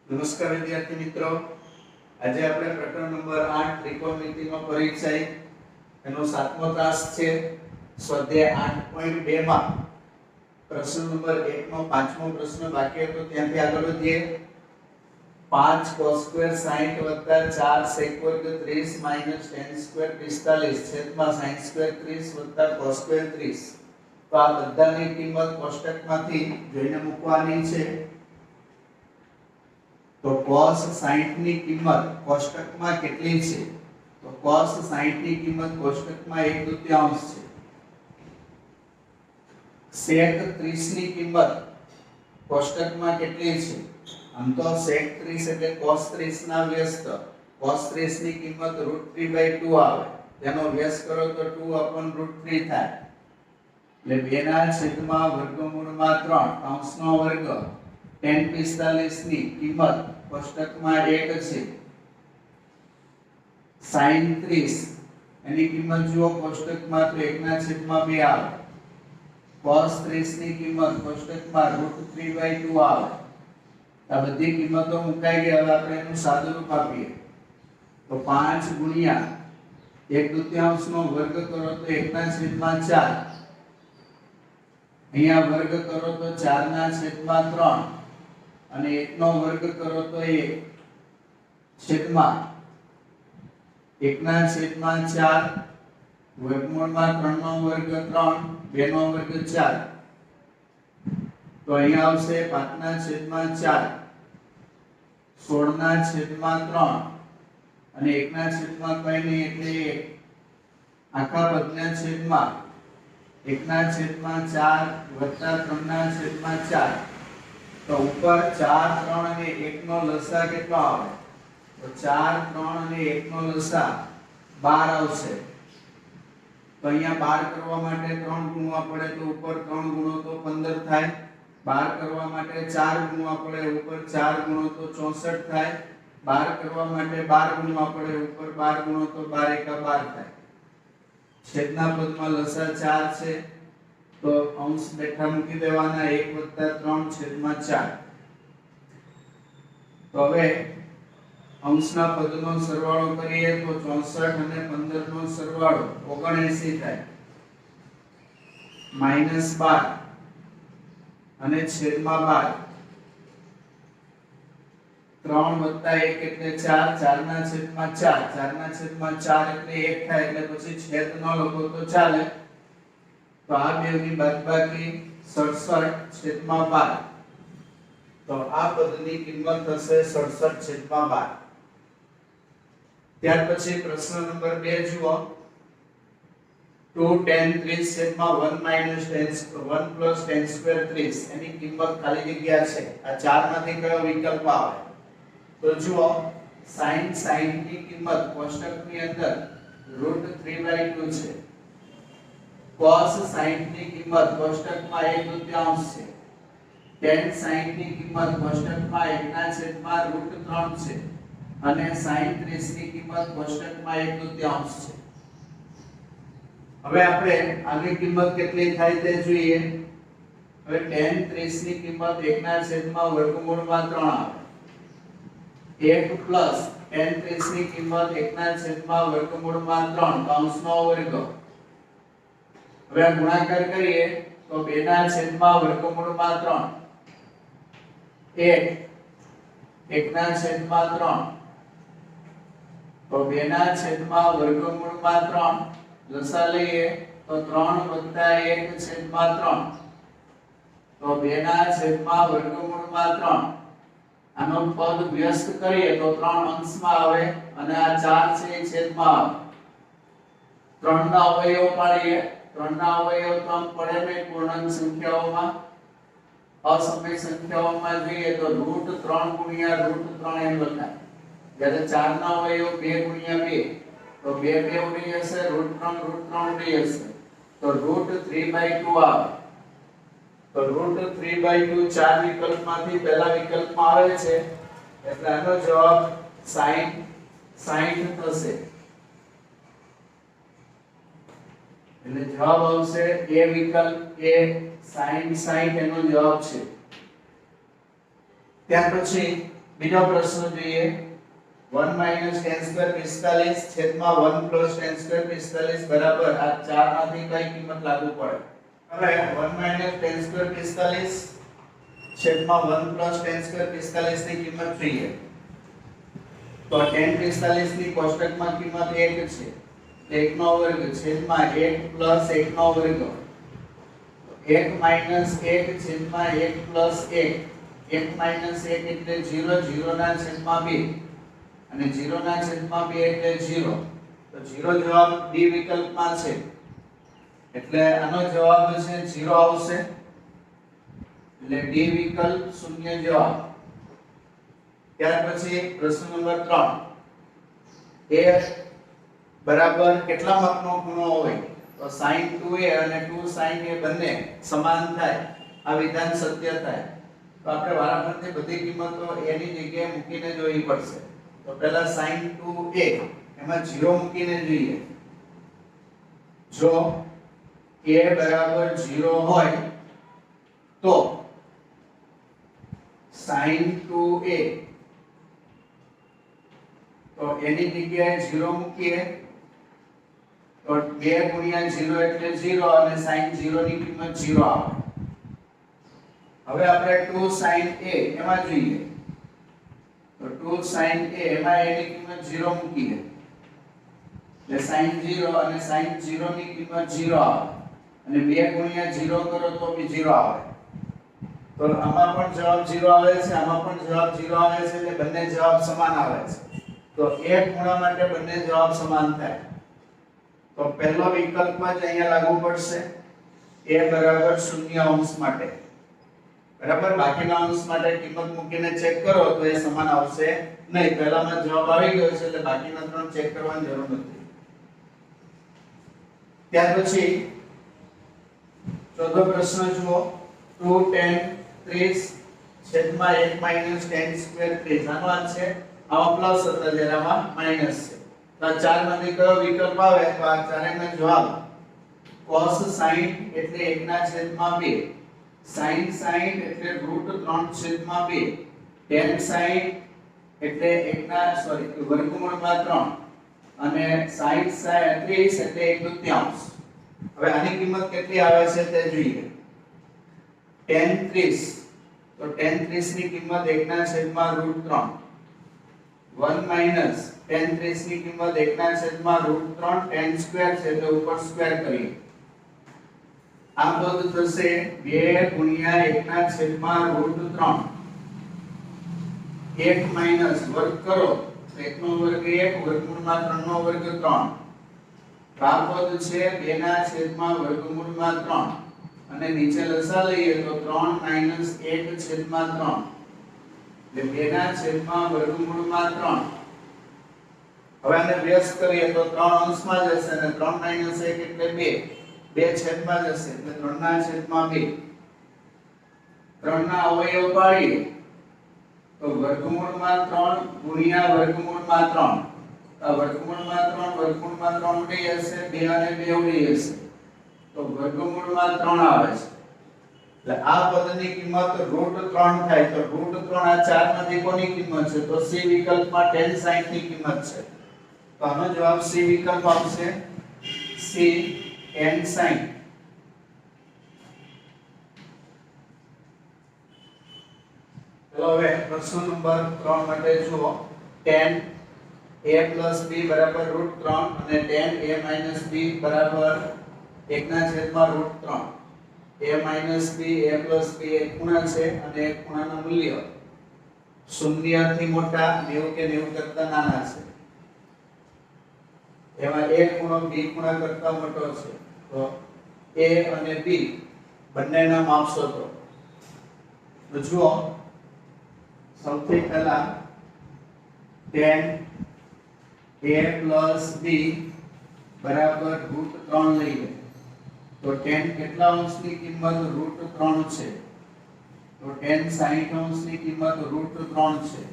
નમસ્કાર વિદ્યાર્થી મિત્રો, આજે આપણે પ્રકરણ નંબર 8 ત્રિકોણમિતિનો પરિચય એનો 7મો ક્લાસ છે. સ્વાધ્યાય 8.2 માં પ્રશ્ન નંબર 1 નો 5મો પ્રશ્ન બાકી હતો, ત્યાંથી આગળ વધીએ. 5 cos² 60 + 4 sec² 30 - tan² 45 છેદમાં sin² 30 + cos² 30. તો આ બધાની કિંમત કોષ્ટકમાંથી જોઈને મૂકવાની છે. તો cos 60 ની કિંમત કોષ્ટકમાં કેટલી છે? તો cos 60 ની કિંમત કોષ્ટકમાં 1/2 છે. sec 30 ની કિંમત કોષ્ટકમાં કેટલી છે? આમ તો sec 30 એટલે cos 30 ના વ્યસ્ત. cos 30 ની કિંમત √3/2 આવે. તેનો વ્યસ્ત કરો તો 2/√3 થાય. એટલે 2 ના છેદમાં વર્ગમૂળમાં 3 કૌંસનો વર્ગ tan 45 ની કિંમત કોષ્ટકમાં 1 છે. sin 30 એની કિંમત જુઓ કોષ્ટકમાં તો 1/2 આવે. cos 30 ની કિંમત કોષ્ટકમાં √3/2 આવે. આ બધી કિંમતો મુકાઈ ગઈ. હવે આપણે એનું સાદુરૂપ આપીએ તો 5 ગુણ્યા 1/2 નો વર્ગ કરો તો 1/4. અહીંયા વર્ગ કરો તો 4/3 અને 1 નો વર્ગ કરો તો 1 છેદમાં 1/4 વર્ગમૂળમાં 3 નો વર્ગ 3 2 નો વર્ગ 4. તો અહીંયા આવશે 5/4 16/3 અને 1/કંઈ નહીં એટલે 1 આખા પદના છેદમાં 1/4 + 3/4. તો ઉપર 4 3 અને 1 નો લસા કેટલો આવે? તો 4 3 અને 1 નો લસા 12 આવશે. તો અહીંયા 12 કરવા માટે 3 ગુણવા પડે તો ઉપર 3 ગુણો તો 15 થાય. 12 કરવા માટે 4 ગુણવા પડે ઉપર 4 ગુણો તો 64 થાય. 12 કરવા માટે 12 ગુણવા પડે ઉપર 12 ગુણો તો 12 * 12 થાય. છેદના પદમાં લસા 4 છે તો અંશ બેઠા મૂકી દેવાના. 1 + 3/4. તો હવે અંશના પદનો સરવાળો કરીએ તો 64 અને 15 નો સરવાળો 79 થાય. -12 અને છેદમાં 12. 3 + 1 એટલે 4 4/4 4/4 એટલે 1 થાય. એટલે પછી છેદ ન લખો તો ચાલે. તો આ બેની બાદબાકી 67/12. તો આ પદની કિંમત થશે 67/12. ત્યાર પછી પ્રશ્ન નંબર 2 જુઓ. 2 tan 30 1 + tan² 30 એની કિંમત ખાલી જગ્યા છે. આ ચાર માંથી કયો વિકલ્પ આવે? તો જુઓ, sin 60 ની કિંમત કોષ્ટકની અંદર √3/2 છે. cos 60 ની કિંમત કોષ્ટકમાં 1/2 છે. tan 60 ની કિંમત કોષ્ટકમાં 1/√3 છે. અને sin 30 ની કિંમત કોષ્ટકમાં 1/2 છે. હવે આપણે આની કિંમત કેટલી થાય તે જોઈએ. હવે tan 30 ની કિંમત 1/√3 આવે. 1 પ્લસ tan 30 ની કિંમત 1/√3 કૌંસનો વર્ગ. હવે ગુણાકાર કરીએ તો 2/√3 1 1/3 તો 2/√3 લસા લઈએ તો 3 + 1/3 તો 2/√3. આનો પદ વ્યસ્ત કરીએ તો 3 અંશમાં આવે અને આ 4 છે એ છેદમાં આવે. 3 ના અવયવ પાડીએ. 3 ના અવયવ તો આમ પડે નહીં પૂર્ણાંક સંખ્યાઓમાં. અસમય સંખ્યાઓમાં જોઈએ તો √3 * √3 એમ લખાય. જ્યારે 4 ના અવયવ 2 * 2 તો 2 2 ઉડી જશે. √3 ઉડી જશે તો √3/2 આવે. તો √3/2 ચાર વિકલ્પમાંથી પહેલા વિકલ્પમાં આવે છે એટલે આનો જવાબ sin 60 થશે. એટલે જવાબ આવશે એ વિકલ્પ એ sin 60 એનો જવાબ છે. ત્યાર પછી બીજો પ્રશ્ન જોઈએ 1 માઈનસ tan સ્ક્વેર 45 છેદમાં 1 પ્લસ tan સ્ક્વેર 45 બરાબર આ ચાર માંથી કઈ કિંમત લાગુ પડે હવે 1 માઈનસ tan સ્ક્વેર 45 છેદમાં 1 પ્લસ tan સ્ક્વેર 45 ની કિંમત જોઈએ તો tan 45 ની કોષ્ટકમાં કિંમત 1 છે 1 નો વર્ગ છેદમાં 1 પ્લસ 1 નો વર્ગ 1 માઈનસ 1 છેદમાં 1 પ્લસ 1 1 માઈનસ 1 એટલે 0 0 ના છેદમાં 2 અને 0 ના છેદમાં 2 એટલે 0 તો 0 જવાબ ડી વિકલ્પમાં છે એટલે આનો જવાબ છે 0 આવશે એટલે ડી વિકલ્પ શૂન્ય જવાબ ત્યાર પછી પ્રશ્ન નંબર 3 a બરાબર કેટલા માપનો ખૂણો હોય તો sin 2a અને 2 sin a બંને સમાન થાય આ વિધાન સત્ય થાય તો આપણે વારાફરતી બધી કિંમતો a ની જગ્યાએ મૂકીને જોવી પડશે તો પહેલા sin 2a એમાં 0 મૂકીને જોઈએ જો a બરાબર 0 હોય તો sin 2a તો એની જગ્યાએ 0 મૂકીએ તો 2 ગુણ્યા 0 એટલે 0 અને sin 0 ની કિંમત 0 આવે હવે આપણે 2 sin a એમાં જોઈએ તો 2 sin a એમાં a ની કિંમત 0 મૂકીએ એટલે sin 0 અને sin 0 ની કિંમત 0 આવે અને 2 ગુણ્યા 0 કરો તો બી 0 આવે તો આમાં પણ જવાબ 0 આવે છે આમાં પણ જવાબ 0 આવે છે એટલે બંને જવાબ સમાન આવે છે તો એક ખૂણા માટે બંને જવાબ સમાન થાય તો પહેલો વિકલ્પ જ અહીંયા લાગુ પડશે a બરાબર 0 અંશ માટે બરાબર બાકીના અંશ માટે કિંમત મૂકીને ચેક કરો તો એ સમાન આવશે નહીં પહેલામાં જવાબ આવી ગયો છે એટલે બાકીના ત્રણ ચેક કરવાની જરૂર નથી ત્યાર પછી ચોથો પ્રશ્ન જુઓ 2 tan 30 છેદમાં 1 માઈનસ tan સ્ક્વેર 30 આનો આ છે આમાં પ્લસ હતા જ્યારે આમાં માઈનસ છે તો આ ચાર માંથી કયો વિકલ્પ આવે તો આ ચારેયનો જવાબ cos sin એટલે 1 ના છેદમાં 2 sin sin એટલે √3/2 tan sin એટલે 1 ના વર્ગમૂળમાં 3 અને sin 30 એટલે 1/3 હવે આની કિંમત કેટલી આવે છે તે જોઈએ tan 30 તો tan 30 ની કિંમત 1 ના છેદમાં √3 1 માઈનસ tan 30 ની કિંમત 1 ના છેદમાં √3 tan સ્ક્વેર છે તો ઉપર સ્ક્વેર કરીએ આ પદ થશે 2 ગુણ્યા 1 ના છેદમાં √3 1 માઈનસ વર્ગ કરો 1 નો વર્ગ 1 વર્ગમૂળમાં 3 નો વર્ગ 3 આ પદ છે 2 ના છેદમાં વર્ગમૂળમાં 3 અને નીચે લસા લઈએ તો 3 માઈનસ 1 છેદમાં 3 એટલે 2 ના છેદમાં વર્ગમૂળમાં 3 હવે આને વ્યસ્ત કરીએ તો 3 અંશમાં જશે અને 3 માઈનસ 1 એટલે 2 2 છેદમાં જશે એટલે 3 ના છેદમાં 2 3 ના અવયવ પાડીએ તો વર્ગમૂળમાં 3 ગુણ્યા વર્ગમૂળમાં 3 આ વર્ગમૂળમાં 3 વર્ગમૂળમાં 3 ઉડી જશે 2 અને 2 ઉડી જશે તો વર્ગમૂળમાં 3 આવે છે એટલે આ પદની કિંમત √3 થાય તો √3 આ ચાર માંથી કોની કિંમત છે તો સી વિકલ્પમાં tan sin ની કિંમત છે તો આનો જવાબ સી વિકલ્પ આવશે સી tan sin ચલો હવે પ્રશ્ન નંબર 3 માટે જુઓ tan a + b બરાબર √3 અને tan a - b બરાબર 1 ના છેદમાં √3 a - b a + b એક ખૂણા છે અને એક ખૂણાનું મૂલ્ય 0 થી મોટા 90 કે 90 કરતા નાના છે એમાં એક ખૂણો b ખૂણા કરતા મોટો છે તો a અને b બંનેના માપ શોધો તો જુઓ સૌથી પહેલા tan a + b બરાબર √3 લઈએ તો tan કેટલા અંશની કિંમત √3 છે તો tan 60 અંશની કિંમત √3 છે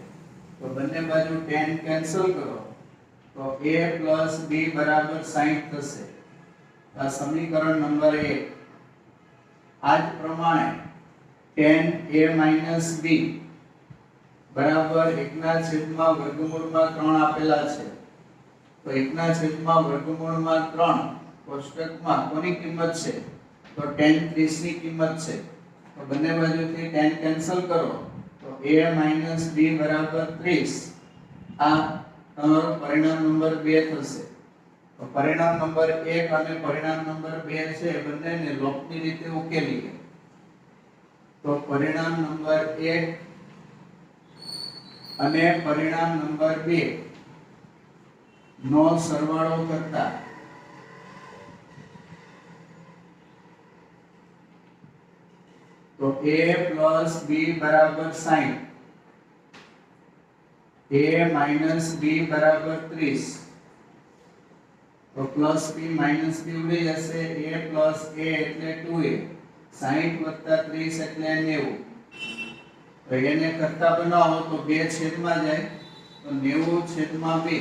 તો બંને બાજુ tan કેન્સલ કરો તો a + b બરાબર 60 થશે આ સમીકરણ નંબર 1 આ જ પ્રમાણે tan a - b બરાબર 1/3 આપેલા છે, તો 1/3 કોષ્ટકમાં કોની કિંમત છે? તો tan 30 ની કિંમત છે. તો બંને બાજુથી tan કેન્સલ કરો તો a - b બરાબર 30. આ તમારો પરિણામ નંબર 2 થશે. તો પરિણામ નંબર 1 અને પરિણામ નંબર 2 છે બંનેને લોપની રીતે ઉકેલીએ. તો પરિણામ નંબર 1 અને પરિણામ નંબર 2 નો સરવાળો કરતા તો a + b બરાબર 60, a - b બરાબર 30. તો પ્લસ b માઈનસ b ઉડી જશે. a પ્લસ a એટલે 2a, 60 + 30 એટલે 90. તો એને કરતા બનાવો તો 2 છેદમાં જાય તો 90/2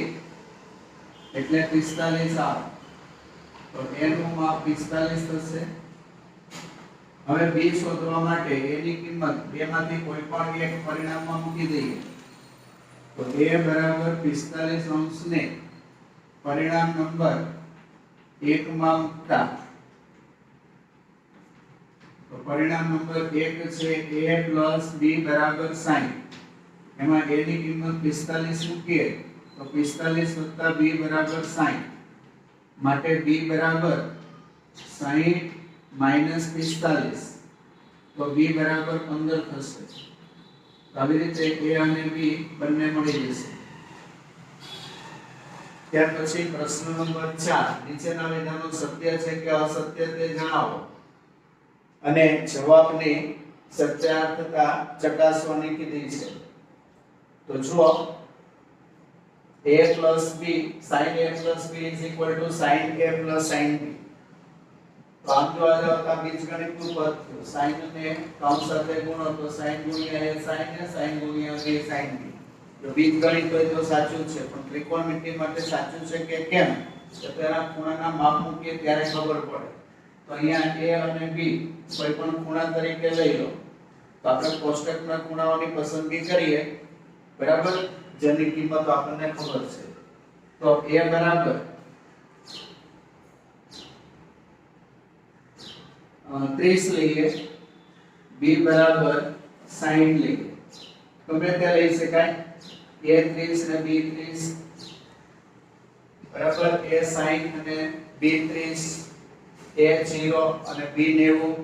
એટલે 45 આવે. તો a નું માપ 45 થશે. હવે b શોધવા માટે a ની કિંમત બેમાંથી કોઈ પણ એક પરિણામમાં મૂકી દઈએ. તો a બરાબર 45 ને પરિણામ નંબર 1 માં મૂકતા તો પરિણામ નંબર 1 છે a + b બરાબર 60. એમાં a ની કિંમત 45 મૂકીએ તો 45 + b બરાબર 60. માટે b બરાબર 60 - 45 તો b બરાબર 15 થશે. આવી રીતે a અને b બંને મળી જશે. ત્યાર પછી પ્રશ્ન નંબર 4, નીચેના વિધાનો સત્ય છે કે અસત્ય તે જણાવો અને જવાબની સત્યાર્થતા ચકાસવાની કીધી છે. તો જુઓ, a + b sin a + b = sin a + sin b. તો આમ જોવા જાવ તો બીજગણિતનું પદ થયું. sin ને કૌંસ સાથે ગુણો તો sin * a sin a, sin * b sin b. તો બીજગણિત હોય તો સાચું છે, પણ ત્રિકોણમિતિ માટે સાચું છે કે કેમ તો તેના ખૂણાના માપ મૂકીએ ત્યારે ખબર પડે. તો અહીંયા a અને b કોઈ પણ ખૂણા તરીકે લઈ લો. તો આપણે કોષ્ટકના ખૂણાઓની પસંદગી કરીએ, બરાબર, જેની કિંમત આપણને ખબર છે. તો a બરાબર 30 લઈએ, b બરાબર 60 લઈએ. ગમે તે લઈ શકાય. a 30 અને b 30, બરાબર, a 60 અને b 30, a 0 અને b 90,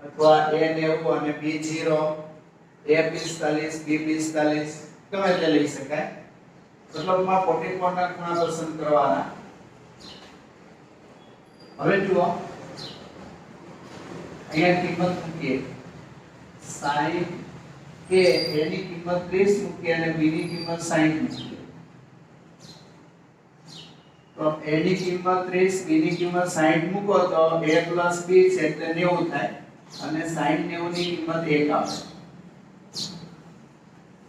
અથવા a 90 અને b 0, a 45 b 45, ગમે તે લઈ શકાય. મતલબમાં 44 ના ખૂણા પસંદ કરવાના. હવે જુઓ, અહીંયા કિંમત મૂકીએ. sin a એની કિંમત 30 મૂકીએ અને b ની કિંમત 60 મૂકીએ. તો a ની કિંમત 30, b ની કિંમત 60 મૂકો તો a + b છે એટલે 90 થાય અને sin 90 ની કિંમત 1 આવે.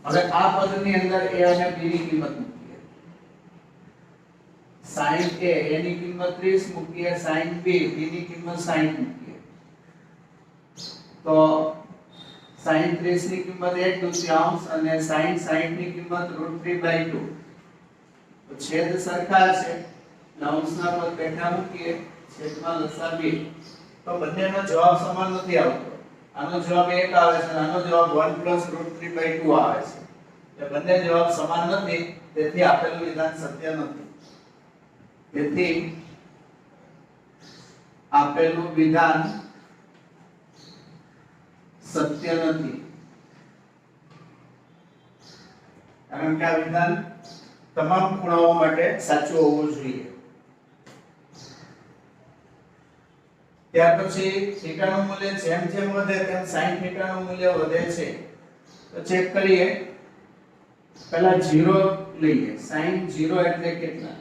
હવે આ પદની અંદર a અને b ની કિંમત મૂકીએ. sin a એની કિંમત 30 મૂકીએ, sin b ની કિંમત 60 મૂકીએ. તો sin 30 ની કિંમત 1/2 અને sin 60 ની કિંમત √3/2. તો છેદ સરખા છે, અંશના પદ બેઠા મૂકીએ, છેદમાં લસા 2. તો બંનેનો જવાબ સમાન નથી આવતો. આનો જવાબ 1 આવે છે અને આનો જવાબ 1 + √3/2 આવે છે. એટલે બંને જવાબ સમાન નથી, તેથી આપેલું વિધાન સત્ય નથી. તેથી આપેલું વિધાન સત્ય નથી, કારણ કે આ વિધાન તમામ ખૂણાઓ માટે સાચું હોવું જોઈએ. ત્યાર પછી થીટાનું મૂલ્ય જેમ જેમ વધે તેમ sin થીટાનું મૂલ્ય વધે છે. તો ચેક કરીએ. પહેલા 0 લઈએ. sin 0 એટલે કેટલા?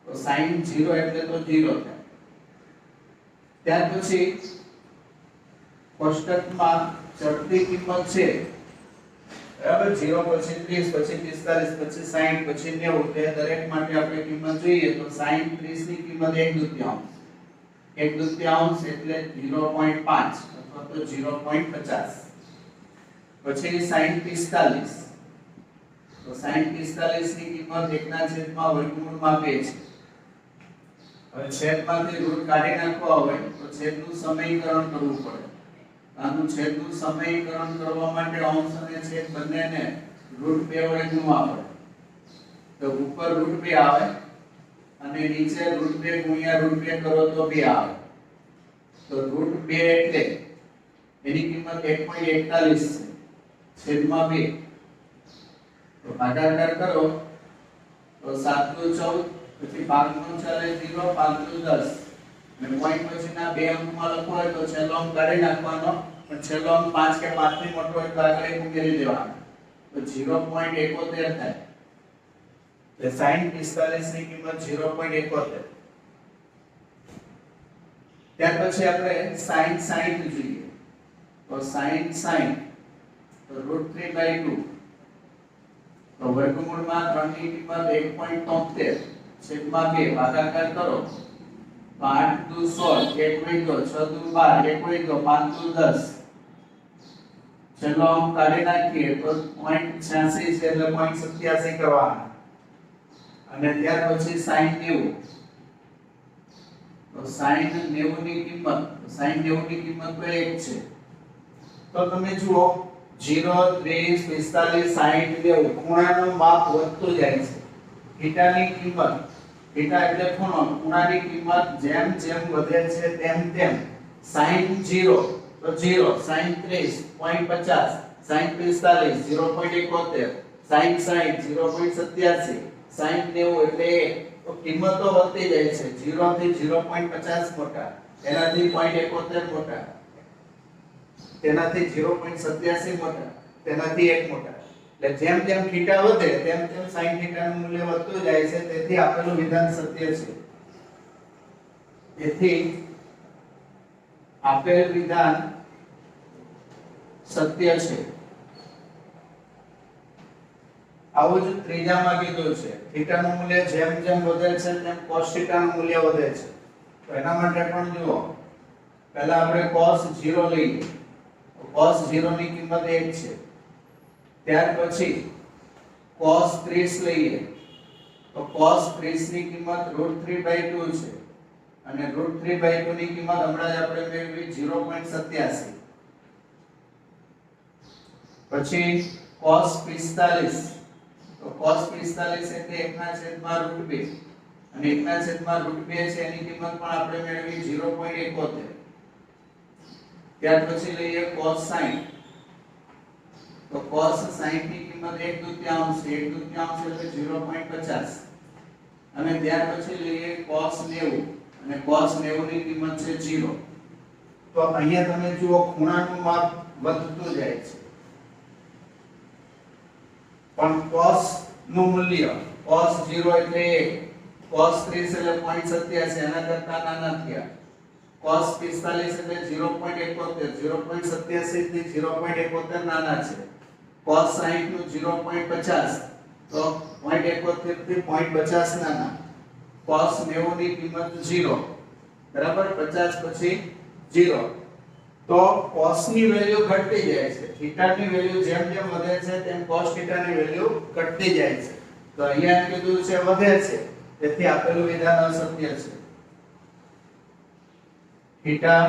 તો sin 0 એટલે તો 0 થાય. ત્યાર પછી કોષ્ટકમાં ચડતી કિંમત છે, બરાબર, 0 પછી 30 પછી 45 પછી 60 પછી 90, તે દરેક માટે આપણે કિંમત જોઈએ. તો sin 30 ની કિંમત 1/2, 1/2 એટલે 0.5 અથવા તો 0.50. પછી sin 45, તો sin 45 ની કિંમત 1 ના છેદમાં વર્ગમૂળમાં 2 છે. હવે છેદમાંથી રૂટ કાઢી નાખવા હોય તો છેદનું સમીકરણ કરવું પડે. આનું છેદનું સમીકરણ કરવા માટે અંશ અને છેદ બંનેને રૂટ 2 વડે ગુણવા પડે. તો ઉપર રૂટ 2 આવે અને નીચે રૂટ 2 ગુણ્યા રૂટ 2 કરો તો 2 આવે. તો રૂટ 2 એટલે એની કિંમત 1.41 છે છેદમાં 2. તો ભાગાકાર કરો તો 7 દુ 14, પછી ભાગનું ચાલે 0, 5 દુ 10 અને પોઈન્ટ પછીના બે અંકમાં લખવો હોય તો છેલ્લો અંક કાઢી નાખવાનો, પણ છેલ્લો અંક 5 કે 5 થી મોટો હોય તો આગળ એક ઉમેરી દેવાનો. તો 0.71 થાય. એટલે sin 45 ની કિંમત 0.71. ત્યાર પછી આપણે sin 60 જોઈએ. તો sin તો √3/2. તો વર્ગમૂળમાં 3 ની કિંમત 1.73 છેદમાં 2 ભાગાકાર કરો તો 8 દુ 16, 1 દુ 6 દુ 12, 1 દુ 5 દુ 10. ચલો અંક કાઢી નાખીએ તો 0.86 છે એટલે 0.87 કરવાના. અને ત્યાર પછી sin 90. તો sin 90 ની કિંમત તો 1 છે. તો તમે જુઓ 0, 30, 45, 60, 90 ખૂણાનું માપ વધતું જાય છે. થીટાની કિંમત, થીટા એટલે ખૂણો, ખૂણાની કિંમત જેમ જેમ વધે છે તેમ તેમ sin 0 તો 0, sin 30 0.50, sin 45 0.71, sin 60 0.87, sin 90 એટલે તો કિંમતો વધતી જાય છે. 0 થી 0.50 મોટા, એનાથી 0.71 મોટા, તેનાથી 0.87 મોટા, તેનાથી 1 મોટા. એટલે જેમ જેમ થીટા વધે તેમ તેમ sin થીટાનું મૂલ્ય વધતું જાય છે. તેથી આપેલું વિધાન સત્ય છે. તેથી આપેલ વિધાન સત્ય છે. આવું જ ત્રીજામાં કીધું છે. થીટાનું મૂલ્ય જેમ જેમ વધે છે તેમ cos થીટાનું મૂલ્ય વધે છે. તો એના માટે પણ જુઓ, પહેલા આપણે cos 0 લઈએ. cos 0 ની કિંમત 1 છે. ત્યાર પછી cos 30 લઈએ. તો cos 30 ની કિંમત √3/2 છે. અને √3/2 ની કિંમત હમણાં જ આપણે મેળવી 0.87. પછી cos 45. તો cos 45 એટલે 1 ના છેદમાં √2 અને 1 ના છેદમાં √2 છે એની કિંમત પણ આપણે મેળવી 0.71. ત્યાર પછી લઈએ cos 60. તો cos 60 ની કિંમત 1/2 છે. 1/2 એટલે 0.50. અને ત્યાર પછી લઈએ cos 90 અને cos 90 ની કિંમત છે 0. તો અહીંયા તમે જુઓ ખૂણાનું માપ વધતું જાય છે. પણ cos નું મૂલ્ય cos 0 એટલે 1, cos 30 એટલે 0.87 એના કરતા નાના થયા. cos 45 એટલે 0.71, 0.87 થી 0.71 નાના છે. cos 60 નું 0.50 તો 0.71 થી 0.50 નાના. cos 90 ની કિંમત 0, બરાબર, 50 પછી 0. તો cos ની વેલ્યુ ઘટતી જાય છે. થીટા ની વેલ્યુ જેમ જેમ વધે છે તેમ cos થીટા ની વેલ્યુ ઘટતી જાય છે. તો અહીંયા કીધું છે વધે છે. તેથી આપેલું વિધાન અસત્ય છે. થીટા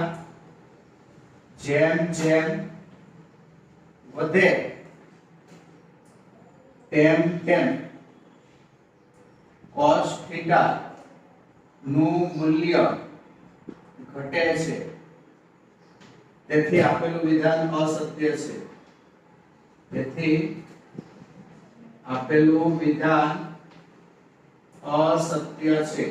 જેમ જેમ વધે તેમ તેમ cos થીટા નું મૂલ્ય ઘટે છે. તેથી આપેલું વિધાન અસત્ય છે. તેથી આપેલું વિધાન અસત્ય છે.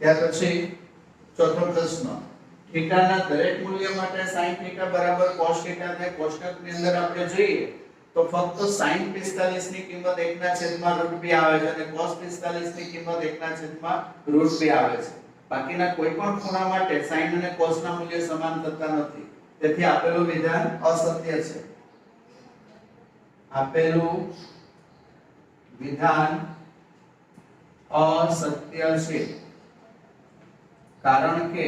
ત્યાર પછી ચોથો પ્રશ્ન, થીટાના દરેક મૂલ્ય માટે sin થીટા બરાબર cos થીટા ને કોષ્ટકની અંદર આપણે જોઈએ તો ફક્ત sin 45 ની કિંમત 1 ના છેદમાં √2 આવે છે અને cos 45 ની કિંમત 1 ના છેદમાં √2 આવે છે. બાકીના કોઈ પણ ખૂણા માટે sin અને cos ના મૂલ્ય સમાન થતા નથી. તેથી આપેલું વિધાન અસત્ય છે. આપેલું વિધાન અસત્ય છે. કારણ કે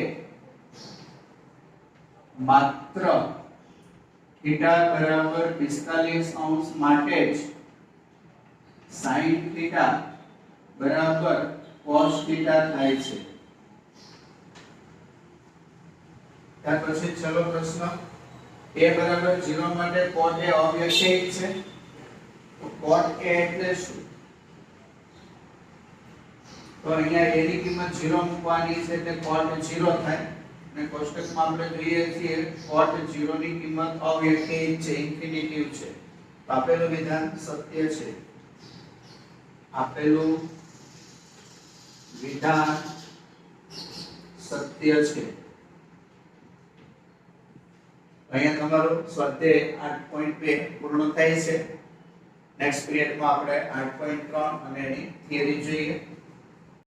માત્ર થીટા બરાબર 45 અંશ માટે જ sin થીટા બરાબર cos થીટા થાય છે। ત્યાર પછી ચલો પ્રશ્ન a બરાબર 0 માટે cot a અવ્યવસાયિક છે તો cot a એટલે શું? તો અહીંયા a ની કિંમત 0 મૂકવાની છે એટલે cot 0 થાય અને કોષ્ટકમાં આપણે જોઈએ છીએ cot 0 ની કિંમત અવ્યવસાયિક છે, ઇન્ફિનિટિવ છે। તો આપેલું વિધાન સત્ય છે, આપેલું વિધાન સત્ય છે। અહીંયા તમારો સ્વાધ્યાય 8.2 પૂર્ણ થાય છે। નેક્સ્ટ પીરિયડમાં આપણે 8.3 અને એની થિયરી જોઈએ।